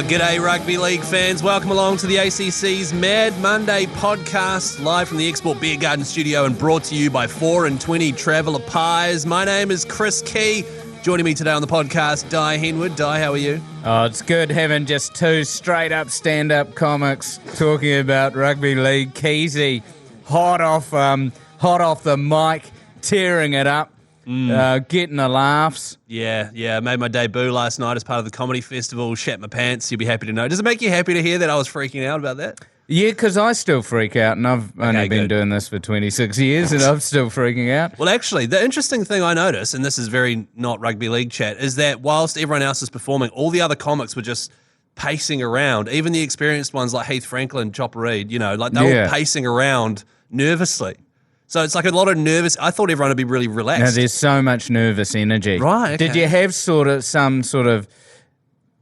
G'day Rugby League fans, welcome along to the ACC's Mad Monday podcast, live from the Export Beer Garden studio and brought to you by 4 and 20 Traveller Pies. My name is Chris Key. Joining me today on the podcast, Dai Henwood. Dai, how are you? Oh, it's good having just two straight-up stand-up comics talking about Rugby League. Keezy, hot off the mic, tearing it up. Getting the laughs. Yeah, I made my debut last night as part of the comedy festival. Shat my pants, you'll be happy to know. Does it make you happy to hear that I was freaking out about that? Yeah, because I still freak out, and I've only been doing this for 26 years, and I'm still freaking out. Well, actually, the interesting thing I noticed, and this is very not rugby league chat, is that whilst everyone else is performing, all the other comics were just pacing around. Even the experienced ones like Heath Franklin, Chopper Reed, they're all pacing around nervously. So it's like a lot of nervous. I thought everyone would be really relaxed. Now, there's so much nervous energy. Right. Okay. Did you have some sort of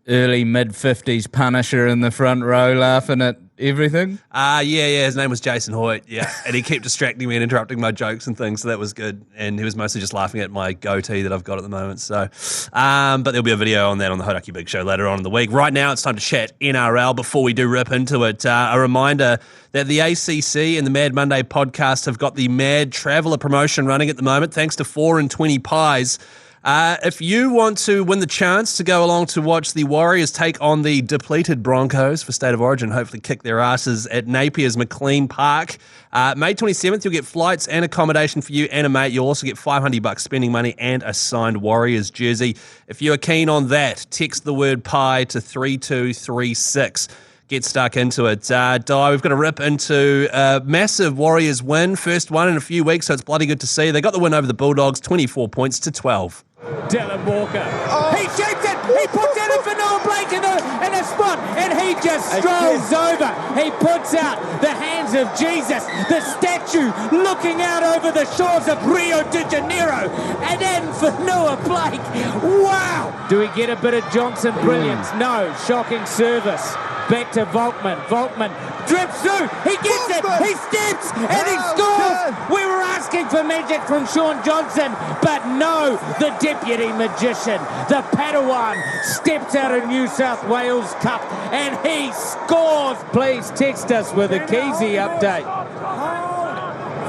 early mid-50s Punisher in the front row laughing at everything? Yeah. His name was Jason Hoyt. Yeah, and he kept distracting me and interrupting my jokes and things. So that was good. And he was mostly just laughing at my goatee that I've got at the moment. So, but there'll be a video on that on the Hodaki Big Show later on in the week. Right now, it's time to chat NRL. Before we do rip into it, a reminder that the ACC and the Mad Monday podcast have got the Mad Traveller promotion running at the moment, thanks to 4 and 20 Pies. If you want to win the chance to go along to watch the Warriors take on the depleted Broncos for State of Origin, hopefully kick their asses at Napier's McLean Park, May 27th, you'll get flights and accommodation for you and a mate. You'll also get $500 spending money and a signed Warriors jersey. If you are keen on that, text the word pie to 3236. Get stuck into it. Di, we've got to rip into a massive Warriors win. First one in a few weeks, so it's bloody good to see. They got the win over the Bulldogs, 24 points to 12. Dylan Walker. Oh. He shoots it. He puts it in for Noah Blake in a spot, and he just strolls over. He puts out the hands of Jesus, the statue looking out over the shores of Rio de Janeiro, and in for Noah Blake. Wow. Do we get a bit of Johnson brilliance? No. Shocking service. Back to Volkman. Volkman drips through. He gets it. He steps and he scores. We were asking for magic from Shaun Johnson, but no, the deputy magician, the Padawan, steps out of New South Wales Cup and he scores. Please text us with a Keezy update.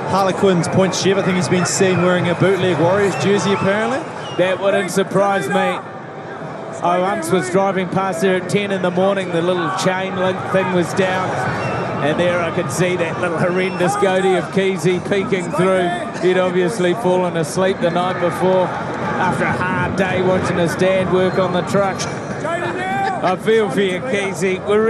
Harlequin's point Chev, I think he's been seen wearing a bootleg Warriors jersey apparently. That wouldn't surprise me. I once was driving past there at 10 in the morning, the little chain link thing was down, and there I could see that little horrendous goatee of Keezy peeking through. He'd obviously fallen asleep the night before after a hard day watching his dad work on the truck. I feel for you, Keezy. We're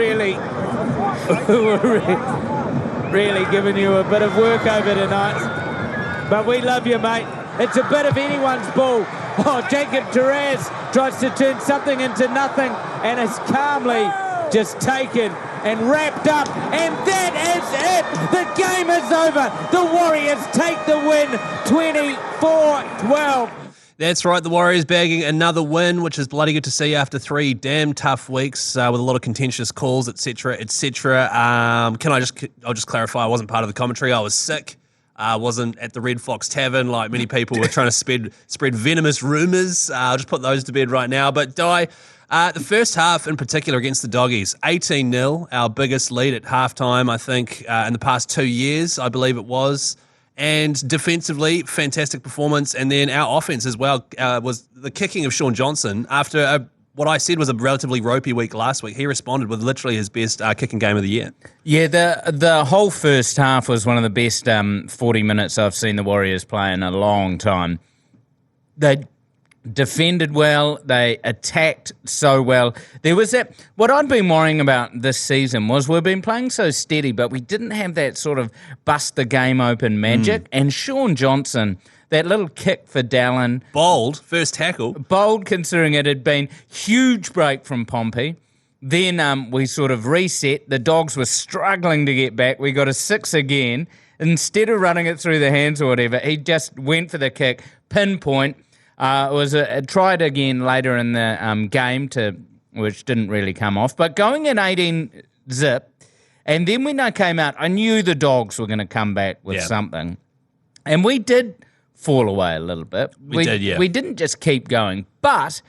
really giving you a bit of work over tonight. But we love you, mate. It's a bit of anyone's ball. Oh, Jacob Taraz tries to turn something into nothing and is calmly just taken and wrapped up. And that is it. The game is over. The Warriors take the win 24-12. That's right, the Warriors bagging another win, which is bloody good to see after 3 damn tough weeks with a lot of contentious calls, etc., etc. I'll just clarify, I wasn't part of the commentary. I was sick. Wasn't at the Red Fox Tavern like many people were trying to spread venomous rumours. I'll just put those to bed right now. But Di, the first half in particular against the Doggies, 18-0, our biggest lead at halftime, I think, in the past 2 years, I believe it was. And defensively, fantastic performance. And then our offense as well was the kicking of Shaun Johnson after what I said was a relatively ropey week last week. He responded with literally his best kicking game of the year. Yeah, the whole first half was one of the best 40 minutes I've seen the Warriors play in a long time. They defended well. They attacked so well. There was that. What I'd been worrying about this season was we've been playing so steady, but we didn't have that sort of bust the game open magic. And Shaun Johnson, that little kick for Dallin. Bold, first tackle. Bold considering it had been huge break from Pompey. Then we sort of reset. The Dogs were struggling to get back. We got a 6 again. Instead of running it through the hands or whatever, he just went for the kick, pinpoint. It was tried again later in the game, which didn't really come off. But going in 18 zip, and then when I came out, I knew the Dogs were going to come back with something. And we did fall away a little bit. We did, yeah. We didn't just keep going, but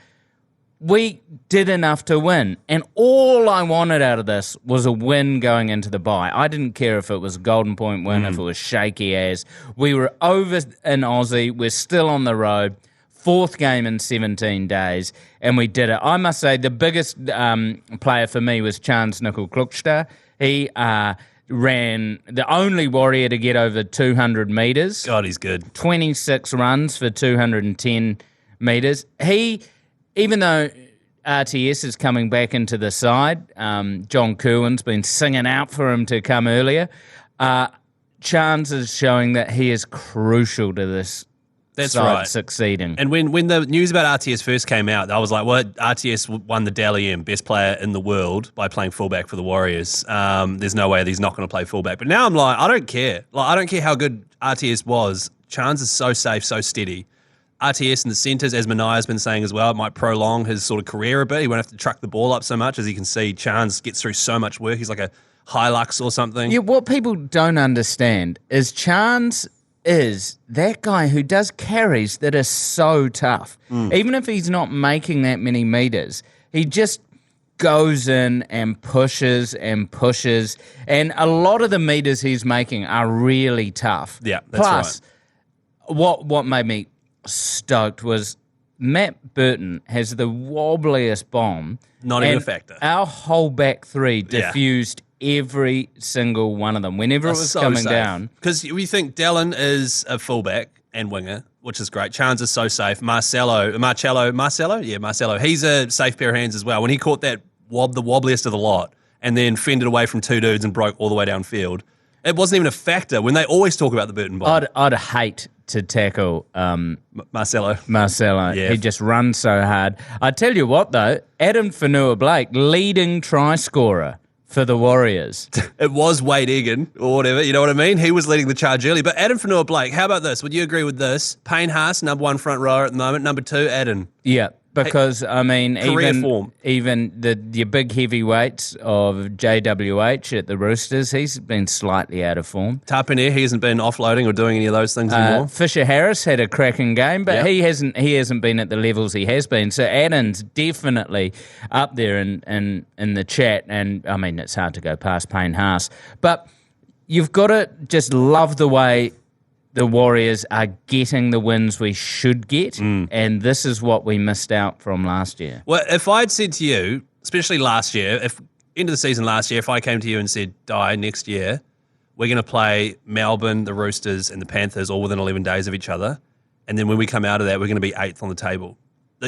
we did enough to win. And all I wanted out of this was a win going into the bye. I didn't care if it was a Golden Point win, if it was shaky as. We were over in Aussie. We're still on the road. 4th game in 17 days, and we did it. I must say the biggest player for me was Chance Nickel-Klukstad. He ran the only Warrior to get over 200 metres. God, he's good. 26 runs for 210 metres. Even though RTS is coming back into the side, John Kerwin's been singing out for him to come earlier, Chance is showing that he is crucial to this side succeeding. And when the news about RTS first came out, I was like, well, RTS won the Dally M, best player in the world, by playing fullback for the Warriors. There's no way that he's not going to play fullback. But now I'm like, I don't care. Like, I don't care how good RTS was. Chance is so safe, so steady. RTS in the centres, as Manaya's been saying as well, it might prolong his sort of career a bit. He won't have to truck the ball up so much. As you can see, Chance gets through so much work. He's like a Hilux or something. Yeah, what people don't understand is Chance is that guy who does carries that are so tough. Even if he's not making that many metres, he just goes in and pushes and pushes. And a lot of the metres he's making are really tough. Yeah, that's Plus, what made me stoked was Matt Burton has the wobbliest bomb. Not even a factor. Our whole back three diffused every single one of them whenever it was coming down. Because we think Dallin is a fullback and winger, which is great. Chance is so safe. Marcelo, he's a safe pair of hands as well. When he caught that the wobbliest of the lot and then fended away from 2 dudes and broke all the way downfield, it wasn't even a factor when they always talk about the Burton bomb. I'd hate to tackle Marcelo. Yeah. He just runs so hard. I tell you what, though, Adam Fanua-Blake, leading try scorer for the Warriors. It was Wade Egan or whatever, you know what I mean? He was leading the charge early. But Adam Fanua-Blake, how about this? Would you agree with this? Payne Haas, number 1 front rower at the moment. Number 2, Adam. Yeah, because, I mean, even your big heavyweights of JWH at the Roosters, he's been slightly out of form. Tapine, he hasn't been offloading or doing any of those things anymore. Fisher Harris had a cracking game, but he hasn't been at the levels he has been. So Adam's definitely up there in the chat, and I mean, it's hard to go past Payne Haas. But you've got to just love the way the Warriors are getting the wins we should get, and this is what we missed out from last year. Well, if I'd said to you, especially last year, end of the season last year, if I came to you and said, Dai, next year, we're going to play Melbourne, the Roosters, and the Panthers all within 11 days of each other, and then when we come out of that, we're going to be 8th on the table.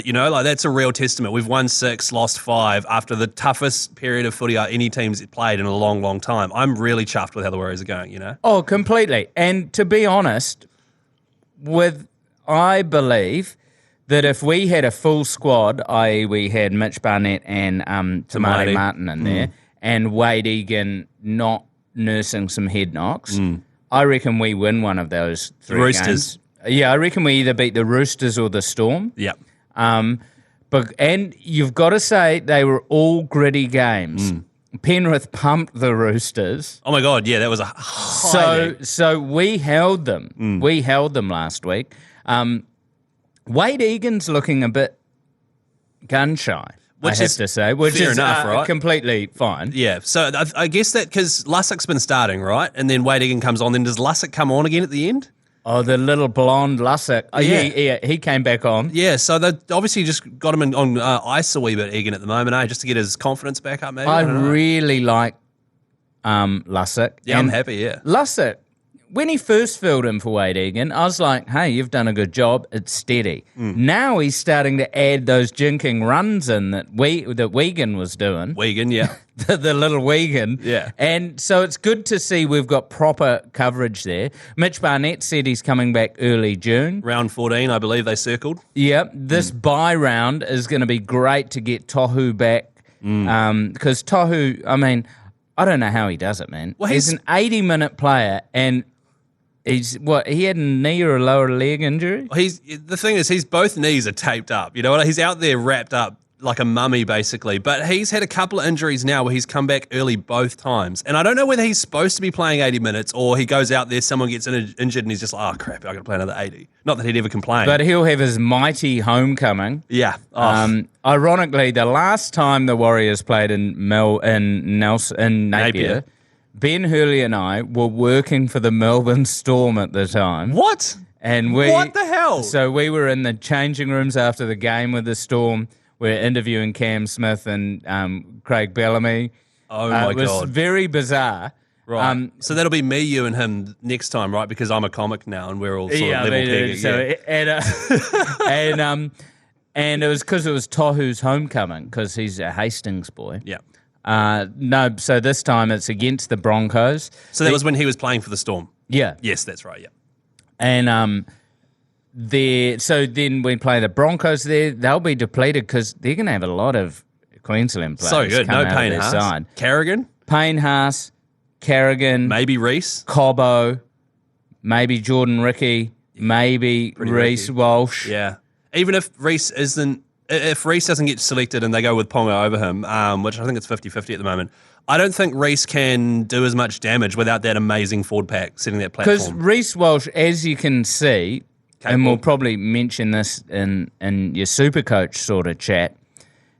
You know, like that's a real testament. We've won 6, lost 5 after the toughest period of footy any team's played in a long, long time. I'm really chuffed with how the Warriors are going, you know? Oh, completely. And to be honest, I believe that if we had a full squad, i.e. we had Mitch Barnett and Tamari Martin in there, and Wade Egan not nursing some head knocks, I reckon we win one of those 3 Roosters. games. Yeah, I reckon we either beat the Roosters or the Storm. Yep. And you've got to say they were all gritty games. Penrith pumped the Roosters. Oh my God, yeah, that was a high So we held them. We held them last week. Wade Egan's looking a bit gun shy, I have to say, which fair is enough, right? Completely fine. Yeah, so I guess that because Lussick's been starting, right? And then Wade Egan comes on, then does Lussick come on again at the end? Oh, the little blonde Lussick. Oh, yeah, he came back on. Yeah, so they obviously just got him on ice a wee bit, Egan, at the moment, just to get his confidence back up, maybe. I really like Lussick. Yeah, I'm happy, yeah. Lussick, when he first filled in for Wade Egan, I was like, hey, you've done a good job. It's steady. Now he's starting to add those jinking runs in that Wigan was doing. Wigan, yeah. the little Wigan. Yeah. And so it's good to see we've got proper coverage there. Mitch Barnett said he's coming back early June. Round 14, I believe they circled. Yep. This bye round is going to be great to get Tohu back. Because Tohu, I mean, I don't know how he does it, man. Well, he's an 80-minute player, and He had a knee or a lower leg injury? The thing is, both knees are taped up. You know what? He's out there wrapped up like a mummy, basically. But he's had a couple of injuries now where he's come back early both times. And I don't know whether he's supposed to be playing 80 minutes or he goes out there, someone gets injured and he's just like, oh, crap, I've got to play another 80. Not that he'd ever complain. But he'll have his mighty homecoming. Yeah. Oh. Ironically, the last time the Warriors played in Napier, Ben Hurley and I were working for the Melbourne Storm at the time. What? And what the hell? So we were in the changing rooms after the game with the Storm. We're interviewing Cam Smith and Craig Bellamy. Oh, my God. It was very bizarre. Right. So that'll be me, you, and him next time, right? Because I'm a comic now and we're all sort of level pegging. And it was because it was Tohu's homecoming because he's a Hastings boy. Yeah. No, so this time it's against the Broncos. So that was when he was playing for the Storm? Yeah. Yes, that's right, yeah. And so then we play the Broncos there. They'll be depleted because they're going to have a lot of Queensland players. So good. No Payne Haas. Haas. Carrigan? Payne Haas, Carrigan. Maybe Reese. Cobbo. Maybe Jordan Ricky. Maybe Reese Walsh. Yeah. Even if Reese doesn't get selected and they go with Ponga over him, which I think it's 50-50 at the moment, I don't think Reese can do as much damage without that amazing forward pack setting that platform. Because Reese Walsh, as you can see, and we'll probably mention this in your Supercoach sort of chat,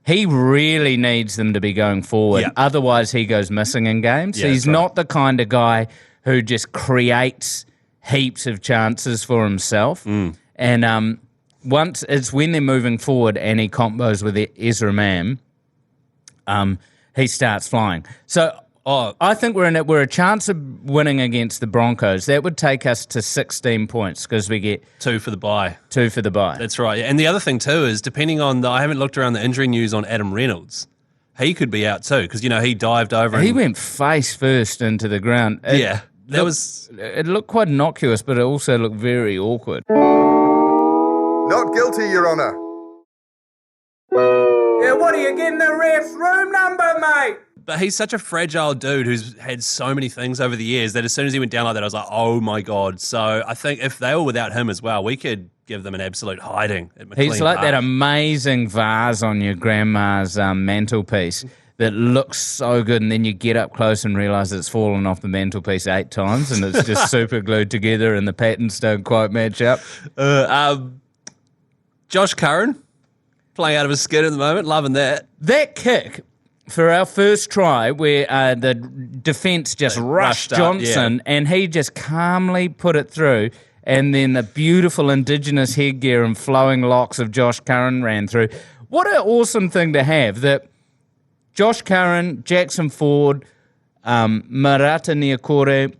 he really needs them to be going forward. Yep. Otherwise, he goes missing in games. Yeah, He's not the kind of guy who just creates heaps of chances for himself. And once it's when they're moving forward and he combos with Ezra Mam, he starts flying. So I think we're a chance of winning against the Broncos. That would take us to 16 points because we get 2 for the bye. 2 for the bye. That's right. And the other thing too is depending on I haven't looked around the injury news on Adam Reynolds. He could be out too because he dived over. He went face first into the ground. It looked quite innocuous, but it also looked very awkward. Not guilty, Your Honour. Yeah, what are you getting the ref's room number, mate? But he's such a fragile dude who's had so many things over the years that as soon as he went down like that, I was like, oh my God. So I think if they were without him as well, we could give them an absolute hiding at McLean He's like Park. that amazing vase on your grandma's mantelpiece that looks so good, and then you get up close and realise it's fallen off the mantelpiece 8 times and it's just super glued together and the patterns don't quite match up. Josh Curran, playing out of his skin at the moment, loving that. That kick for our first try where the defence just rushed Johnson and he just calmly put it through, and then the beautiful Indigenous headgear and flowing locks of Josh Curran ran through. What an awesome thing to have that Josh Curran, Jackson Ford, Marata Niokore,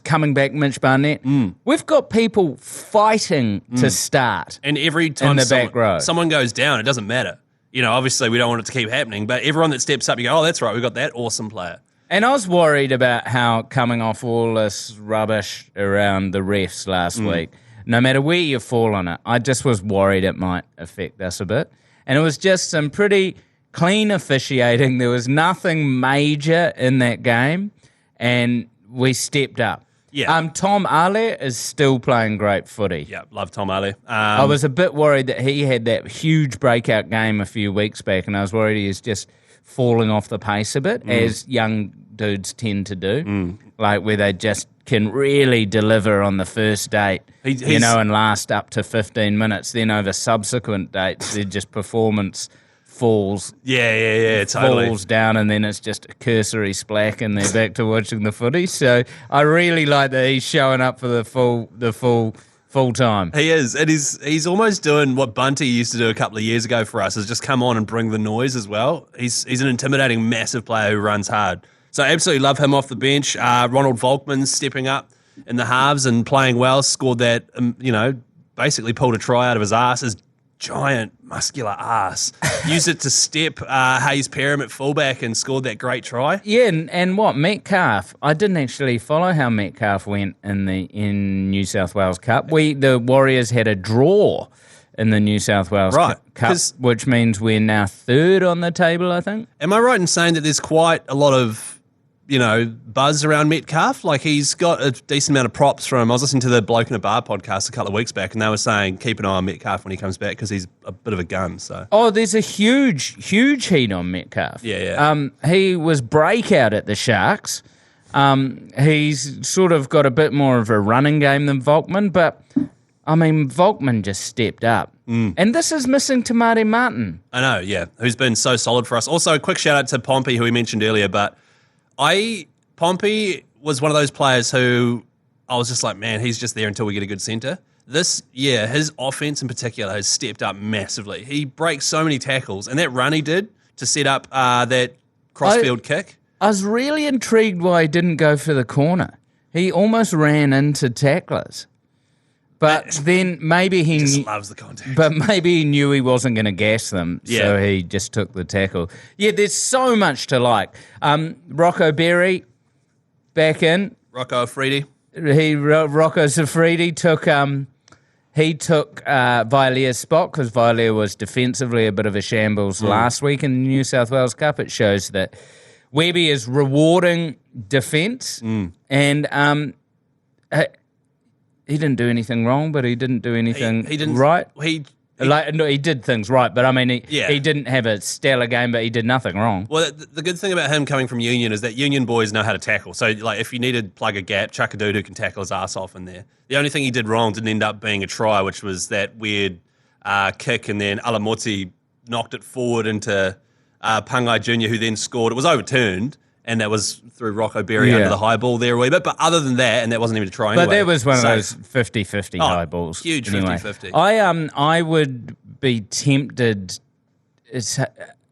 coming back, Mitch Barnett. We've got people fighting to start. And every time in the back row, someone goes down, it doesn't matter. Obviously we don't want it to keep happening, but everyone that steps up, you go, oh, that's right, we've got that awesome player. And I was worried about how coming off all this rubbish around the refs last week, no matter where you fall on it, I just was worried it might affect us a bit. And it was just some pretty clean officiating. There was nothing major in that game, and we stepped up. Yeah. Tom Ale is still playing great footy. Yeah, love Tom Ale. I was a bit worried that he had that huge breakout game a few weeks back, and I was worried he was just falling off the pace a bit, as young dudes tend to do, like where they just can really deliver on the first date, and last up to 15 minutes. Then over subsequent dates, their just performance falls. Totally. Falls down, and then it's just a cursory splack, and they're back to watching the footy. So I really like that he's showing up for the full time. He is, and he's almost doing what Bunty used to do a couple of years ago for us, is just come on and bring the noise as well. He's an intimidating, massive player who runs hard. So I absolutely love him off the bench. Ronald Volkman stepping up in the halves and playing well, scored that, basically pulled a try out of his ass. His giant, muscular ass. Used it to step Hayes Perham at fullback and scored that great try. Yeah, and what, Metcalf, I didn't actually follow how Metcalf went in New South Wales Cup. The Warriors had a draw in the New South Wales Cup, which means we're now third on the table, I think. Am I right in saying that there's quite a lot of buzz around Metcalf. Like, he's got a decent amount of props from. I was listening to the Bloke in a Bar podcast a couple of weeks back, and they were saying keep an eye on Metcalf when he comes back because he's a bit of a gun. So, there's a huge heat on Metcalf. Yeah. He was breakout at the Sharks. He's sort of got a bit more of a running game than Volkman, but I mean, Volkman just stepped up. And this is missing Tamari Martin. I know, yeah, who's been so solid for us. Also, a quick shout out to Pompey, who we mentioned earlier, but Pompey was one of those players who I was just like, man, he's just there until we get a good centre. This year, his offense in particular has stepped up massively. He breaks so many tackles, and that run he did to set up that crossfield kick. I was really intrigued why he didn't go for the corner. He almost ran into tacklers. But then maybe he just loves the contact. But maybe he knew he wasn't going to gas them, so he just took the tackle. Yeah, there's so much to like. Rocco Berry back in. Rocco Afridi. Rocco Safridi took Vailia's spot because Vailia was defensively a bit of a shambles last week in the New South Wales Cup. It shows that Webby is rewarding defence and he didn't do anything wrong, but he didn't do anything right. He did things right, but I mean, he didn't have a stellar game, but he did nothing wrong. Well, the good thing about him coming from Union is that Union boys know how to tackle. So, like, if you need to plug a gap, chuck a dude who can tackle his ass off in there. The only thing he did wrong didn't end up being a try, which was that weird kick, and then Alamoti knocked it forward into Pangai Jr., who then scored. It was overturned. And that was through Rocco Berry under the high ball there a wee bit. But other than that, and that wasn't even a try anyway. But that was one of those 50-50 high balls. Huge anyway. 50-50. I would be tempted. It's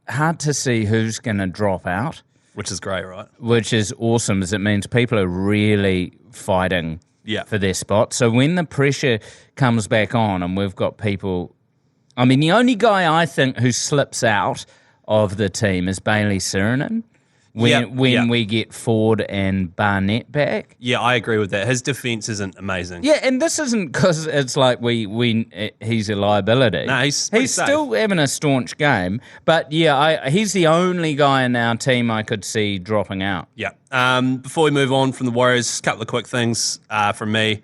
hard to see who's going to drop out. Which is great, right? Which is awesome, as it means people are really fighting for their spot. So when the pressure comes back on and we've got people... I mean, the only guy I think who slips out of the team is Bailey Sirenen. When we get Ford and Barnett back. Yeah, I agree with that. His defence isn't amazing. Yeah, and this isn't because it's like he's a liability. No, he's still having a staunch game. But he's the only guy in our team I could see dropping out. Yeah. Before we move on from the Warriors, a couple of quick things from me.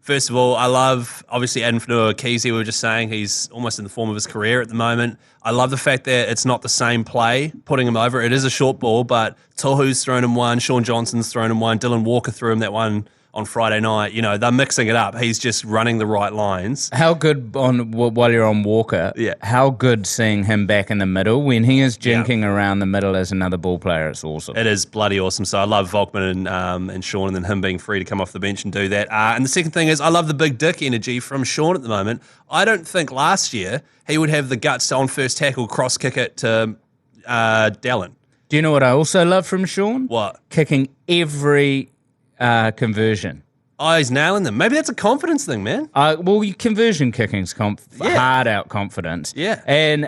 First of all, I love, obviously, Adam Fanua-Keezy, we were just saying, he's almost in the form of his career at the moment. I love the fact that it's not the same play, putting him over. It is a short ball, but Tohu's thrown him one, Sean Johnson's thrown him one, Dylan Walker threw him that one on Friday night. You know, they're mixing it up. He's just running the right lines. How good, while you're on Walker, how good seeing him back in the middle. When he is jinking around the middle as another ball player, it's awesome. It is bloody awesome. So I love Volkman and Sean, and then him being free to come off the bench and do that. And the second thing is I love the big dick energy from Sean at the moment. I don't think last year he would have the guts to on first tackle cross kick it to Dallin. Do you know what I also love from Sean? What? Kicking every conversion. Oh, he's nailing them. Maybe that's a confidence thing, man. Conversion kicking's hard out confidence. Yeah. And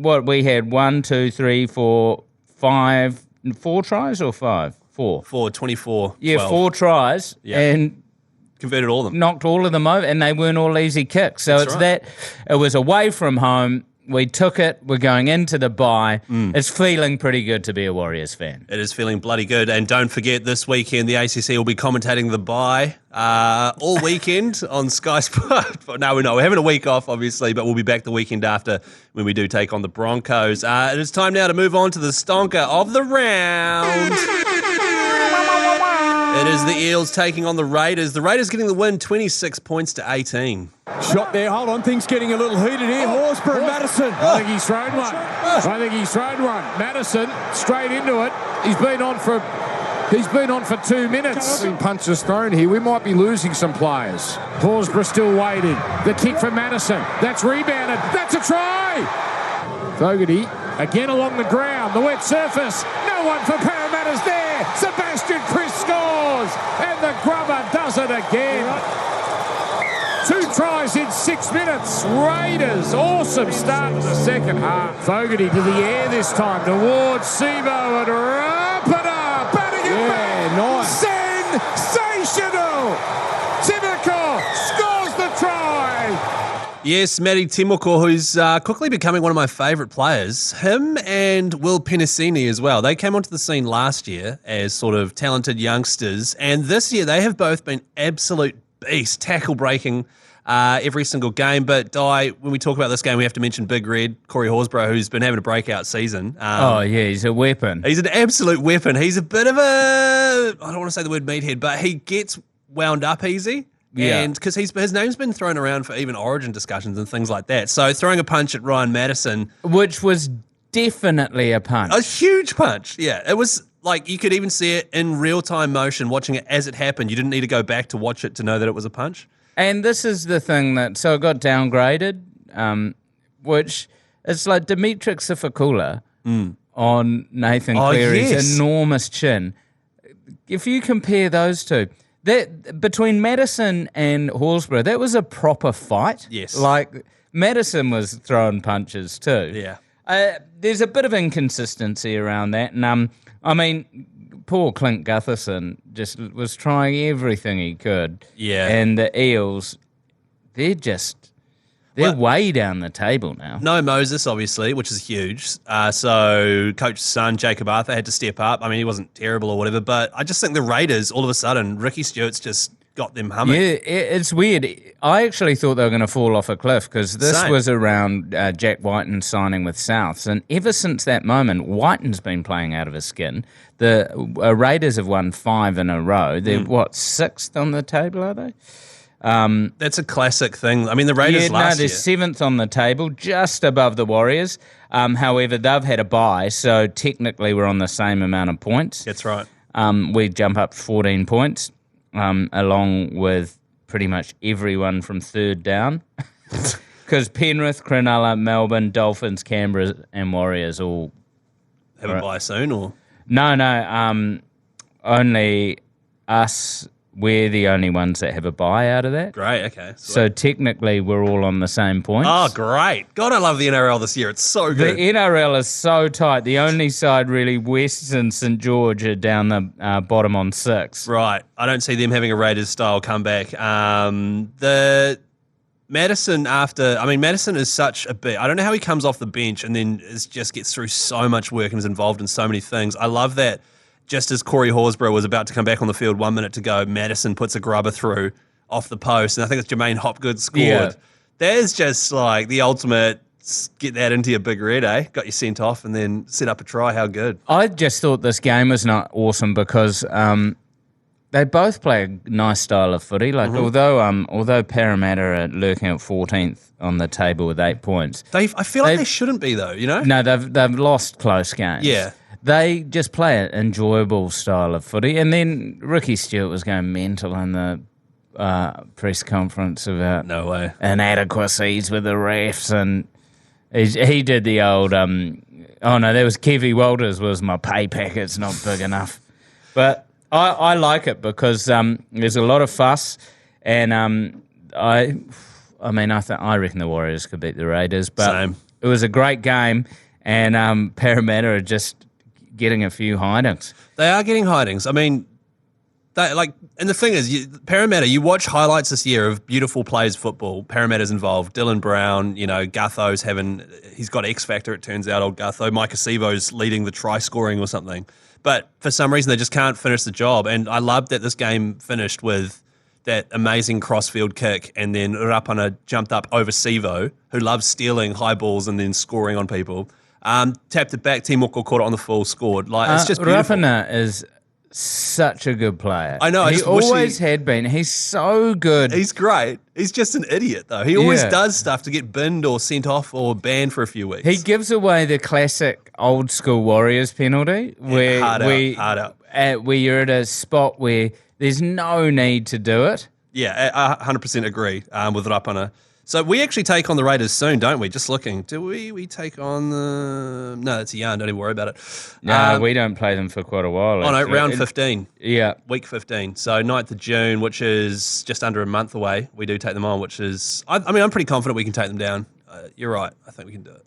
we had 1, 2, 3, 4, 5, 4 tries or 5? 4. 4, 24. Yeah, 12. 4 tries and converted all of them. Knocked all of them over, and they weren't all easy kicks. So it was away from home. We took it. We're going into the bye. It's feeling pretty good to be a Warriors fan. It is feeling bloody good. And don't forget, this weekend, the ACC will be commentating the bye all weekend on Sky Sport. No, we're not. We're having a week off, obviously, but we'll be back the weekend after when we do take on the Broncos. It is time now to move on to the stonker of the round. It is the Eels taking on the Raiders. The Raiders getting the win, 26 points to 18. Shot there, hold on, things getting a little heated here. Horsburgh and Madison. I think he's thrown one. Madison, straight into it. He's been on for 2 minutes. Punches thrown here. We might be losing some players. Horsburgh still waiting. The kick from Madison. That's rebounded. That's a try. Fogarty again along the ground. The wet surface. No one for Parramatta's there. Sebastian Chris scores. And the grubber does it again. 2 tries in 6 minutes. Raiders, awesome start to the second half. Fogarty to the air this time towards Sebo and Rapida. Batting it back. Nice. Sensational. Timoko scores the try. Yes, Matty Timoko, who's quickly becoming one of my favourite players. Him and Will Penasini as well. They came onto the scene last year as sort of talented youngsters, and this year they have both been absolute beasts, tackle breaking every single game. But Dai, when we talk about this game, we have to mention Big Red, Corey Horsburgh, who's been having a breakout season. He's a weapon. He's an absolute weapon. He's a bit of a, I don't want to say the word meathead, but he gets wound up easy. Yeah. And because his name's been thrown around for even origin discussions and things like that. So throwing a punch at Ryan Madison. Which was definitely a punch. A huge punch. Yeah. It was like you could even see it in real-time motion, watching it as it happened. You didn't need to go back to watch it to know that it was a punch. And this is the thing so it got downgraded, which it's like Dimitri Sifakula on Nathan Cleary's enormous chin. If you compare those two, between Madison and Horsburgh, that was a proper fight. Yes. Like, Madison was throwing punches too. Yeah. There's a bit of inconsistency around that. And, I mean, poor Clint Gutherson just was trying everything he could. Yeah. And the Eels, they're way down the table now. No Moses, obviously, which is huge. So Coach's son, Jacob Arthur, had to step up. I mean, he wasn't terrible or whatever, but I just think the Raiders, all of a sudden, Ricky Stewart's just got them humming. Yeah, it's weird. I actually thought they were going to fall off a cliff because this was around Jack Whiten signing with Souths. And ever since that moment, Whiten's been playing out of his skin. The Raiders have won 5 in a row. They're, 6th on the table, are they? That's a classic thing. I mean, the Raiders last they're year. 7th on the table, just above the Warriors. However, they've had a bye, so technically we're on the same amount of points. That's right. We jump up 14 points, along with pretty much everyone from third down. Because Penrith, Cronulla, Melbourne, Dolphins, Canberra, and Warriors all Have a bye soon, or? No, only us. We're the only ones that have a bye out of that. Great, okay. So technically we're all on the same points. Oh, great. God, I love the NRL this year. It's so good. The NRL is so tight. The only side really, West and St George, are down the bottom on 6. Right. I don't see them having a Raiders-style comeback. The Madison Madison is such a bit. I don't know how he comes off the bench and then just gets through so much work and is involved in so many things. I love that. Just as Corey Horsburgh was about to come back on the field 1 minute to go, Madison puts a grubber through off the post, and I think it's Jermaine Hopgood scored. Yeah. There's just like the ultimate, get that into your Big Red, eh? Got you sent off and then set up a try. How good. I just thought this game was not awesome because they both play a nice style of footy. Like although Parramatta are lurking at 14th on the table with 8 points, I feel like they shouldn't be though. You know? No, they've lost close games. Yeah. They just play an enjoyable style of footy. And then Ricky Stewart was going mental in the press conference about No way. inadequacies with the refs. And he did the old, that was Kevy Walters was my pay packet's not big enough. But I like it because there's a lot of fuss. And I reckon the Warriors could beat the Raiders. But Same. It was a great game. And Parramatta are just getting a few hidings. They are getting hidings. I mean, and the thing is, Parramatta, you watch highlights this year of beautiful players football. Parramatta's involved. Dylan Brown, Gutho's he's got X Factor, it turns out, old Gutho. Mike Acevo's leading the try scoring or something. But for some reason, they just can't finish the job. And I love that this game finished with that amazing crossfield kick, and then Rapana jumped up over Sevo, who loves stealing high balls and then scoring on people. Tapped it back, Timoko caught it on the full, scored. It's just beautiful. Rapana is such a good player. I know. He always had been. He's so good. He's great. He's just an idiot, though. He always does stuff to get binned or sent off or banned for a few weeks. He gives away the classic old school Warriors penalty where hard out. Where you're at a spot where there's no need to do it. Yeah, I 100% agree with Rapana. So we actually take on the Raiders soon, don't we? Just looking. Do we take on the... No, that's a yarn. Don't even worry about it. No, we don't play them for quite a while. Oh, no, round 15. Yeah. Week 15. So 9th of June, which is just under a month away, we do take them on, which is... I'm pretty confident we can take them down. You're right. I think we can do it.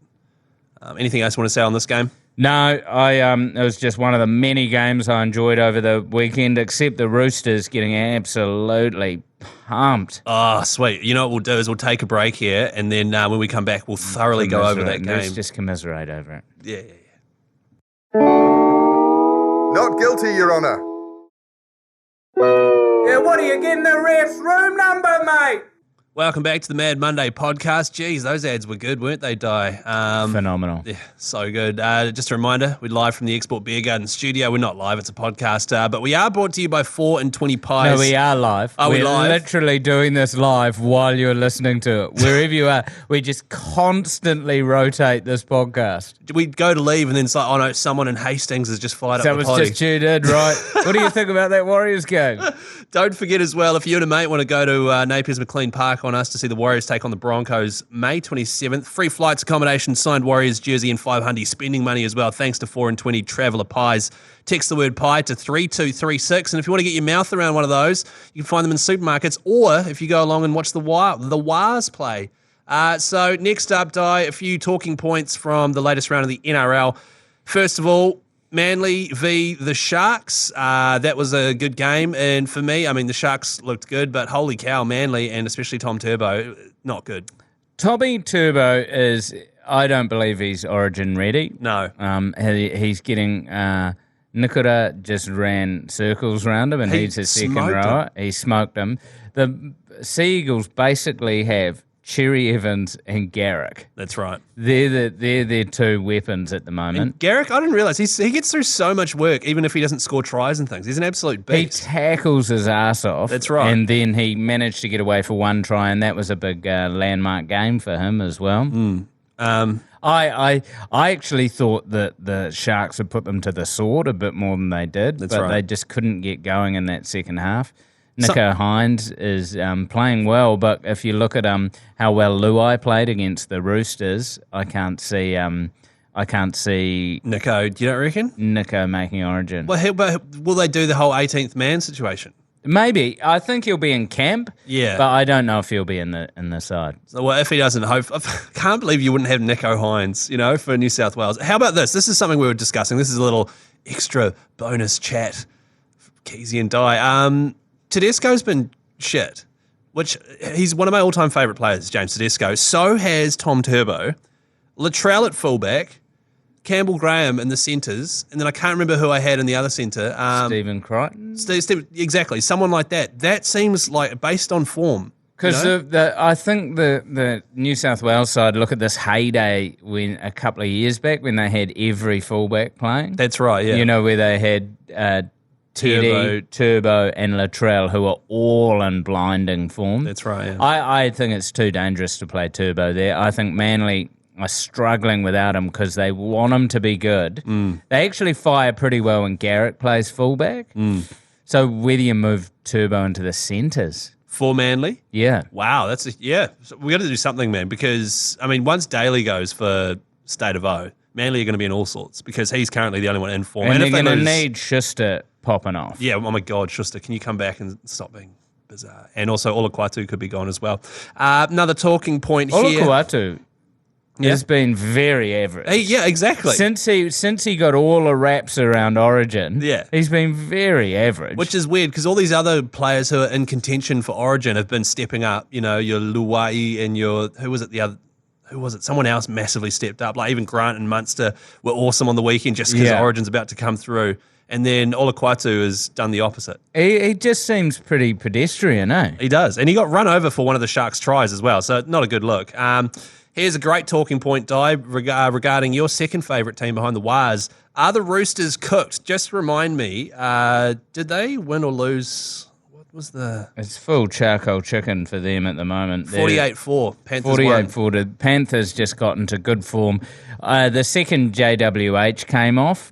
Anything else you want to say on this game? No, it was just one of the many games I enjoyed over the weekend, except the Roosters getting absolutely pumped. Oh, sweet. You know what we'll do is we'll take a break here, and then when we come back, we'll thoroughly go over that game. Let's just commiserate over it. Yeah. Not guilty, Your Honour. Yeah, what are you getting the ref's room number, mate? Welcome back to the Mad Monday podcast. Jeez, those ads were good, weren't they, Di? Phenomenal. Yeah, so good. Just a reminder, we're live from the Export Beer Garden studio. We're not live, it's a podcast, but we are brought to you by 4 and 20 Pies. No, we are live. Are we live? Literally doing this live while you're listening to it. Wherever you are, we just constantly rotate this podcast. We go to leave and then it's like, oh no, someone in Hastings has just fired up the That was potty. just tuned in, right? What do you think about that Warriors game? Don't forget as well, if you and a mate want to go to Napier's McLean Park on us to see the Warriors take on the Broncos May 27th. Free flights, accommodation, signed Warriors jersey and 500 spending money as well, thanks to 4 and 20 Traveller Pies. Text the word pie to 3236, and if you want to get your mouth around one of those, you can find them in supermarkets, or if you go along and watch the Wars play. So next up, Di, a few talking points from the latest round of the NRL. First of all, Manly v. the Sharks. That was a good game. And for me, I mean, the Sharks looked good, but holy cow, Manly, and especially Tom Turbo, not good. Tommy Turbo is, I don't believe he's Origin ready. No. He's getting, Nikora just ran circles around him and He he's his second smoked rower. He smoked him. The Sea Eagles basically have Cherry Evans and Garrick. That's right. They're their two weapons at the moment. And Garrick, I didn't realise, he gets through so much work, even if he doesn't score tries and things. He's an absolute He beast. tackles his ass off. That's right. And then he managed to get away for one try, and that was a big landmark game for him as well. I actually thought that the Sharks had put them to the sword a bit more than they did, That's but right. they just couldn't get going in that second half. Nico Hines is playing well, but if you look at how well Luai played against the Roosters, I can't see Nico, you don't reckon? Nico making Origin. Well, but will they do the whole 18th man situation? Maybe. I think he'll be in camp. Yeah. But I don't know if he'll be in the side. So, well, if he doesn't, I can't believe you wouldn't have Nico Hines, for New South Wales. How about this? This is something we were discussing. This is a little extra bonus chat for Keezy and Di. Tedesco's been shit, which he's one of my all-time favourite players, James Tedesco. So has Tom Turbo, Latrell at fullback, Campbell Graham in the centres, and then I can't remember who I had in the other centre. Stephen Crichton. Steve, exactly, someone like that. That seems like based on form. Because I think the New South Wales side look at this heyday when a couple of years back when they had every fullback playing. That's right, yeah. Where they had Teddy, Turbo, and Latrell, who are all in blinding form. That's right, yeah. I think it's too dangerous to play Turbo there. I think Manly are struggling without him because they want him to be good. They actually fire pretty well when Garrick plays fullback. So whether you move Turbo into the centres. For Manly? Yeah. Wow, So we got to do something, man, because, I mean, once Daly goes for State of O, Manly are going to be in all sorts because he's currently the only one in form. And if they're they going to lose- need Schuster popping off. Yeah, oh my God, Schuster, can you come back and stop being bizarre? And also, Olaquatu could be gone as well. Another talking point here. Olaquatu has been very average. Yeah, exactly. Since he got all the raps around Origin, he's been very average. Which is weird because all these other players who are in contention for Origin have been stepping up. Your Luai and who was it? Someone else massively stepped up. Like even Grant and Munster were awesome on the weekend just because Origin's about to come through. And then Olaquatu has done the opposite. He just seems pretty pedestrian, eh? He does. And he got run over for one of the Sharks' tries as well, so not a good look. Here's a great talking point, Di, regarding your second favourite team behind the Wars. Are the Roosters cooked? Just remind me, did they win or lose? What was the... It's full charcoal chicken for them at the moment. 48-4. Panthers 48-4. The Panthers just got into good form. The second JWH came off,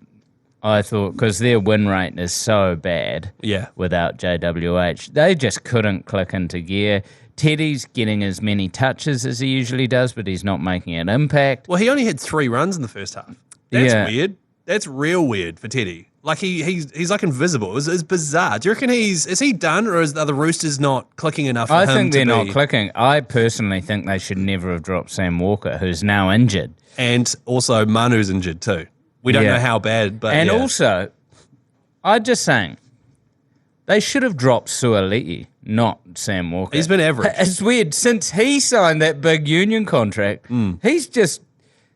I thought, because their win rate is so bad without JWH. They just couldn't click into gear. Teddy's getting as many touches as he usually does, but he's not making an impact. Well, he only had 3 runs in the first half. That's weird. That's real weird for Teddy. Like he's like invisible. It's bizarre. Do you reckon is he done, or are the Roosters not clicking enough for him I think to they're be... not clicking. I personally think they should never have dropped Sam Walker, who's now injured. And also Manu's injured too. We don't know how bad, but And also, I'm just saying, they should have dropped Suoli'i, not Sam Walker. He's been average. It's weird. Since he signed that big union contract, he's just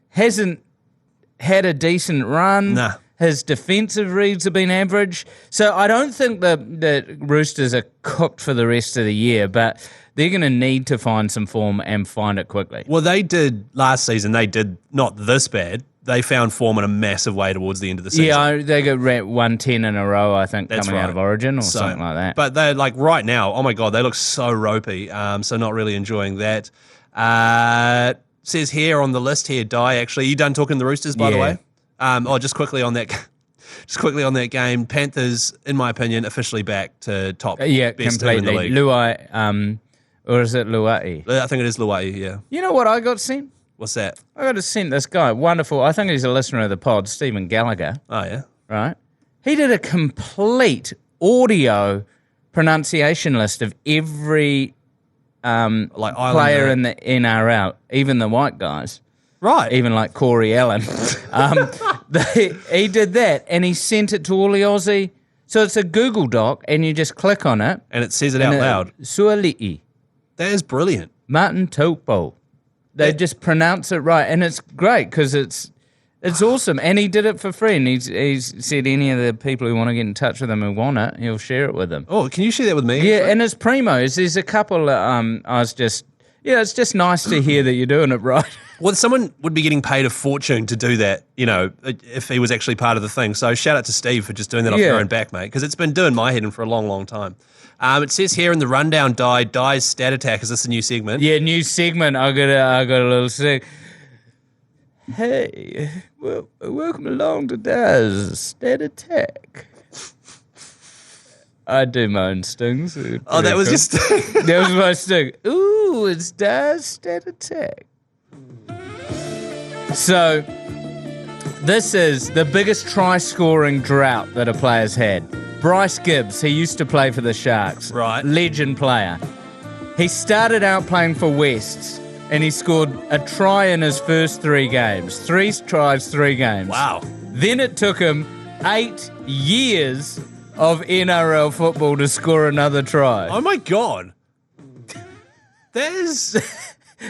hasn't had a decent run. Nah. His defensive reads have been average. So I don't think the Roosters are cooked for the rest of the year, but they're going to need to find some form and find it quickly. Well, they did last season. They did not this bad. They found form in a massive way towards the end of the season. Yeah, they got 110 in a row, I think, That's coming out right. of Origin or something like that. But they're like right now, oh my God, they look so ropey. So not really enjoying that. Says here on the list here, Dai, actually, you done talking the Roosters, by the way? Just quickly on that game, Panthers, in my opinion, officially back to top best team in the completely. league. Luai, or is it Luai? I think it is Luai, yeah. You know what I got sent? What's that? I got to send this guy, wonderful. I think he's a listener of the pod, Stephen Gallagher. Oh, yeah? Right? He did a complete audio pronunciation list of every Like player in the NRL, even the white guys. Right. Even like Corey Allen. He did that, and he sent it to all the Aussie. So it's a Google Doc, and you just click on it. And it says it out loud. Suoli'i, That is brilliant. Martin Taupo. They just pronounce it right, and it's great because it's awesome. And he did it for free, and he's said any of the people who want to get in touch with him who want it, he'll share it with them. Oh, can you share that with me? Yeah, and it's primos. There's a couple. It's just nice to hear that you're doing it right. Well, someone would be getting paid a fortune to do that, if he was actually part of the thing. So shout out to Steve for just doing that off your own back, mate, because it's been doing my head in for a long, long time. It says here in the rundown, Dai's stat attack. Is this a new segment? Yeah, new segment. I got a little seg. Hey, welcome along to Dai's stat attack. I do my own stings. Oh, that was just... That was my sting. Ooh, it's Dai's stat attack. So, this is the biggest try-scoring drought that a player's had. Bryce Gibbs, he used to play for the Sharks. Right. Legend player. He started out playing for Wests, and he scored a try in his first 3 games. 3 tries, 3 games. Wow. Then it took him 8 years of NRL football to score another try. Oh, my God. That is...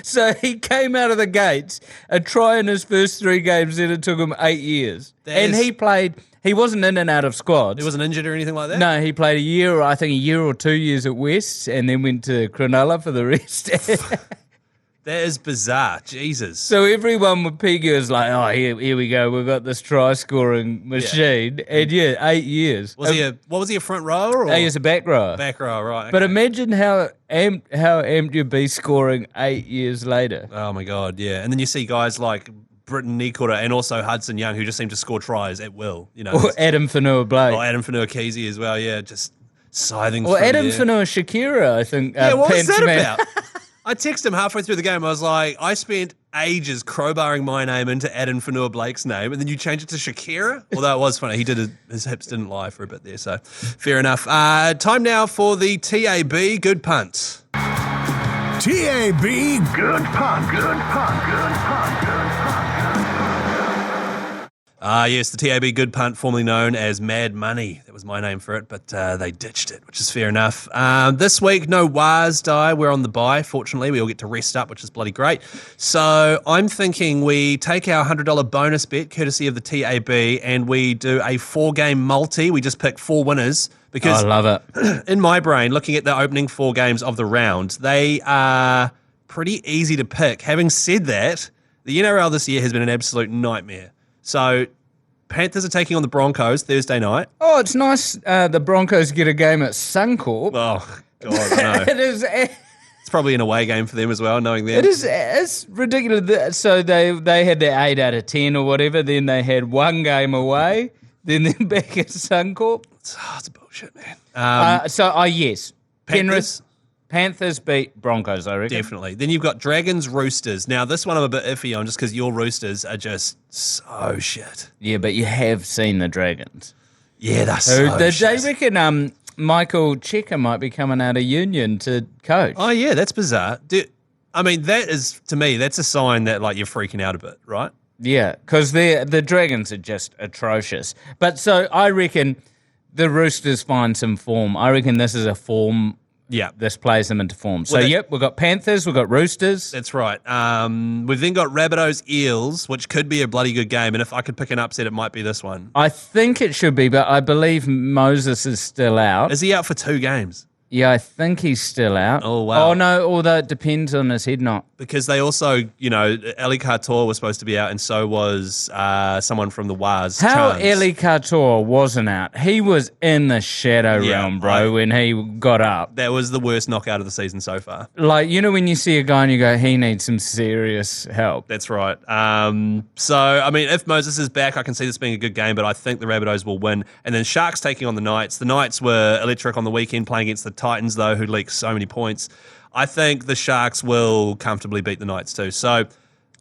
So he came out of the gates, a try in his first 3 games, then it took him 8 years. And he played, he wasn't in and out of squads. He wasn't injured or anything like that? No, he played a year or 2 years at West and then went to Cronulla for the rest. That is bizarre. Jesus. So everyone with Piggy was like, oh, here we go. We've got this try-scoring machine. Yeah. And 8 years. What was he, a front rower? Or? He was a back rower. Back rower, right. Okay. But imagine how amped you'd be scoring 8 years later. Oh, my God, yeah. And then you see guys like Britton Nikora and also Hudson Young who just seem to score tries at will. Or Adam Fanua-Blake. Or Adam Fanua-Kesey as well, yeah. Just scything Or through Adam there. Fanua-Shakira, I think. Yeah, what was that Pantsman. about? I texted him halfway through the game. I was like, I spent ages crowbarring my name into Adam Fanua-Blake's name, and then you changed it to Shakira? Although it was funny. He did his hips didn't lie for a bit there, so fair enough. Time now for the TAB Good Punt. TAB Good Punt. Good Punt. Good Punt. Good Punt. Yes, the TAB Good Punt, formerly known as Mad Money. That was my name for it, but they ditched it, which is fair enough. This week, no Waz Dai. We're on the bye, fortunately. We all get to rest up, which is bloody great. So I'm thinking we take our $100 bonus bet, courtesy of the TAB, and we do a 4-game multi. We just pick 4 winners. Because I love it. in my brain, looking at the opening 4 games of the round, they are pretty easy to pick. Having said that, the NRL this year has been an absolute nightmare. So Panthers are taking on the Broncos Thursday night. Oh, it's nice the Broncos get a game at Suncorp. Oh, God, no. It is... It's probably an away game for them as well, knowing them. It's ridiculous. So they had their 8 out of 10 or whatever. Then they had 1 game away. Then they're back at Suncorp. It's bullshit, man. Yes. Panthers beat Broncos, I reckon. Definitely. Then you've got Dragons, Roosters. Now, this one I'm a bit iffy on just because your Roosters are just so shit. Yeah, but you have seen the Dragons. Yeah, that's so shit. They reckon Michael Checker might be coming out of Union to coach. Oh, yeah, that's bizarre. I mean, that is, to me, that's a sign that, like, you're freaking out a bit, right? Yeah, because the Dragons are just atrocious. But so I reckon the Roosters find some form. I reckon this is a form. Yeah. This plays them into form. So, we've got Panthers, we've got Roosters. That's right. We've then got Rabbitohs Eels, which could be a bloody good game. And if I could pick an upset, it might be this one. I think it should be, but I believe Moses is still out. Is he out for 2 games? Yeah, I think he's still out. Oh, wow. Oh, no, although it depends on his head knock. Because they also, Eli Katoa was supposed to be out, and so was someone from the Waz. How Chance. Eli Katoa wasn't out? He was in the shadow realm, bro, when he got up. That was the worst knockout of the season so far. Like, when you see a guy and you go, he needs some serious help. That's right. So, I mean, if Moses is back, I can see this being a good game, but I think the Rabbitohs will win. And then Sharks taking on the Knights. The Knights were electric on the weekend playing against the Titans, though, who leaked so many points. I think the Sharks will comfortably beat the Knights too. So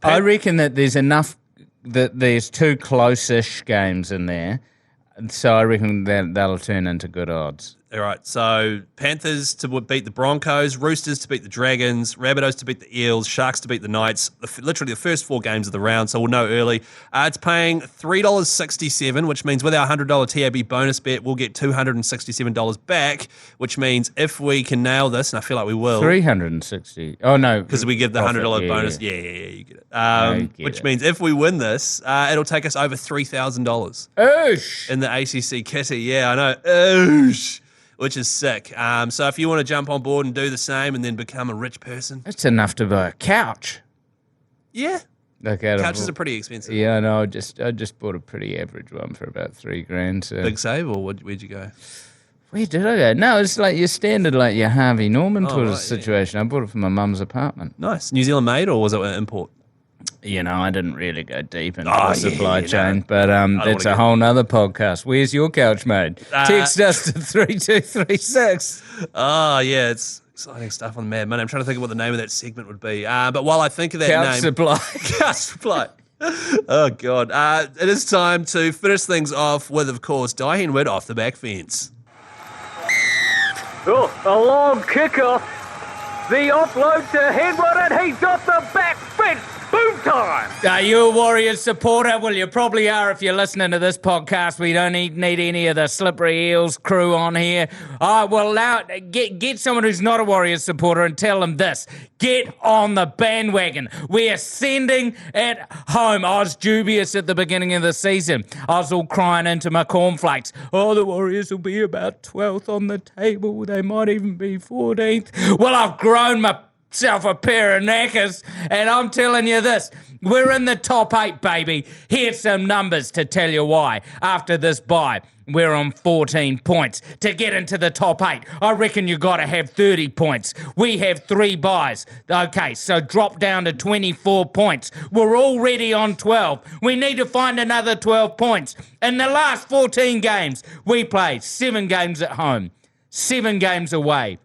I reckon that there's enough, that there's 2 close-ish games in there. So I reckon that they'll turn into good odds. All right, so Panthers to beat the Broncos, Roosters to beat the Dragons, Rabbitohs to beat the Eels, Sharks to beat the Knights. Literally the first 4 games of the round, so we'll know early. It's paying $3.67, which means with our $100 TAB bonus bet, we'll get $267 back, which means if we can nail this, and I feel like we will. 360. Oh, no. Because we give the $100 bonus. Yeah, you get it. Which means if we win this, it'll take us over $3,000. Oosh! In the ACC kitty. Yeah, I know. Oosh! Which is sick. So if you want to jump on board and do the same and then become a rich person. It's enough to buy a couch. Yeah. Couches are pretty expensive. Yeah, I know. I just bought a pretty average one for about $3,000. So. Big save, or where'd you go? Where did I go? No, it's like your standard, like your Harvey Norman situation. Yeah. I bought it from my mum's apartment. Nice. New Zealand made, or was it an import? I didn't really go deep into the supply chain, but that's a whole nother podcast. Where's your couch made? Text us to 3236. Oh, yeah, it's exciting stuff on Mad Money. I'm trying to think of what the name of that segment would be. But while I think of that couch name... Supply. Couch Supply. Oh, God. It is time to finish things off with, of course, Dai Henwood off the back fence. Oh, a long kickoff. The offload to Henwood, and he's off the back fence. Boom time! Are you a Warriors supporter? Well, you probably are if you're listening to this podcast. We don't need any of the Slippery Eels crew on here. Well, now get someone who's not a Warriors supporter and tell them this. Get on the bandwagon. We are sending at home. I was dubious at the beginning of the season. I was all crying into my cornflakes. Oh, the Warriors will be about 12th on the table. They might even be 14th. Well, I've grown myself a pair of knackers, and I'm telling you this, we're in the top 8, baby. Here's some numbers to tell you why. After this bye, we're on 14 points. To get into the top 8, I reckon you got to have 30 points. We have 3 byes. Okay, so drop down to 24 points. We're already on 12. We need to find another 12 points. In the last 14 games, we played 7 games at home, 7 games away.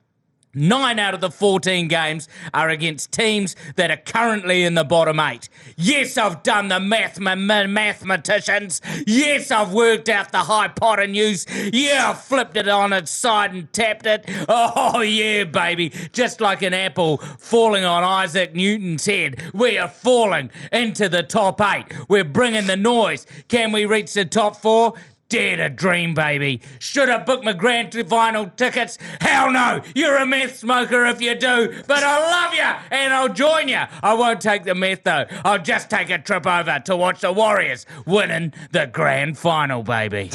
9 out of the 14 games are against teams that are currently in the bottom 8. Yes, I've done the mathematicians. Yes, I've worked out the hypotenuse. Yeah, I've flipped it on its side and tapped it. Oh, yeah, baby. Just like an apple falling on Isaac Newton's head. We are falling into the top 8. We're bringing the noise. Can we reach the top 4? Dare to dream, baby. Should I book my grand final tickets? Hell no. You're a meth smoker if you do. But I love you and I'll join you. I won't take the meth though. I'll just take a trip over to watch the Warriors winning the grand final, baby.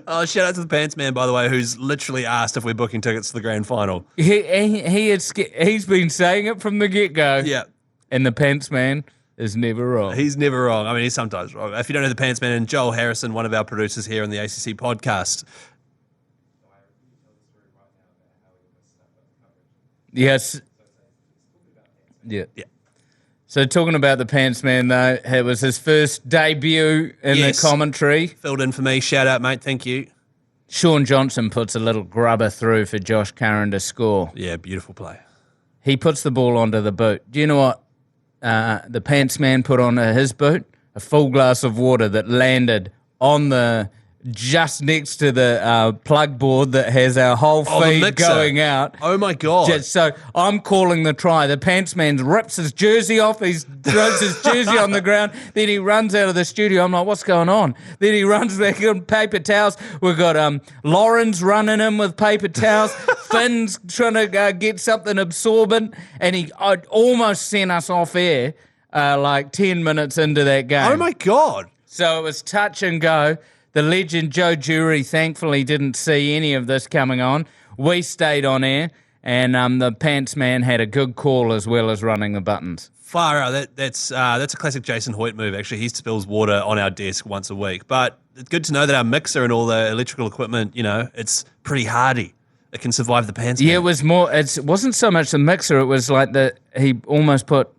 Oh, shout out to the Pantsman, by the way, who's literally asked if we're booking tickets to the grand final. He's been saying it from the get-go. Yeah. And the Pantsman is never wrong. He's never wrong. I mean, he's sometimes wrong. If you don't know the Pantsman, and Joel Harrison, one of our producers here on the ACC podcast. Yes. Yeah. So talking about the Pantsman, though, it was his first debut in the commentary. Filled in for me. Shout out, mate. Thank you. Sean Johnson puts a little grubber through for Josh Curran to score. Yeah, beautiful play. He puts the ball onto the boot. Do you know what the Pantsman put on his boot? A full glass of water that landed on the just next to the plug board that has our whole the feed mixer. going out. Oh my God. So I'm calling the try. The Pantsman rips his jersey off. He throws his jersey on the ground. Then he runs out of the studio. I'm like, what's going on? Then he runs back on paper towels. We've got Lawrence running in with paper towels. Finn's trying to get something absorbent. And he almost sent us off air like 10 minutes into that game. Oh my God. So it was touch and go. The legend Joe Jury thankfully didn't see any of this coming on. We stayed on air, and the Pantsman had a good call as well as running the buttons. Far out. That's a classic Jason Hoyt move, actually. He spills water on our desk once a week. But it's good to know that our mixer and all the electrical equipment, it's pretty hardy. It can survive the Pantsman. Yeah, it was more. It wasn't so much the mixer. It was like he almost put,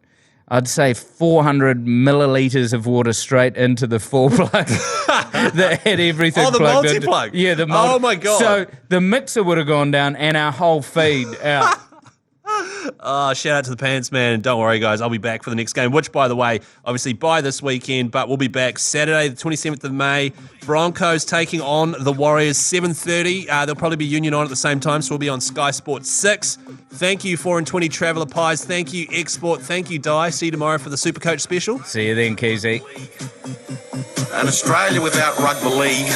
I'd say, 400 millilitres of water straight into the 4-plug that had everything the plugged multi-plug? into. Yeah, the Oh, my God. So the mixer would have gone down and our whole feed out. Shout out to the Pantsman. Don't worry, guys. I'll be back for the next game, which, by the way, obviously by this weekend, but we'll be back Saturday, the 27th of May. Broncos taking on the Warriors, 7:30. They'll probably be Union on at the same time, so we'll be on Sky Sports 6. Thank you, 420 Traveller Pies. Thank you, Export. Thank you, Dai. See you tomorrow for the Supercoach special. See you then, Keezy. And Australia without rugby league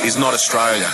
is not Australia.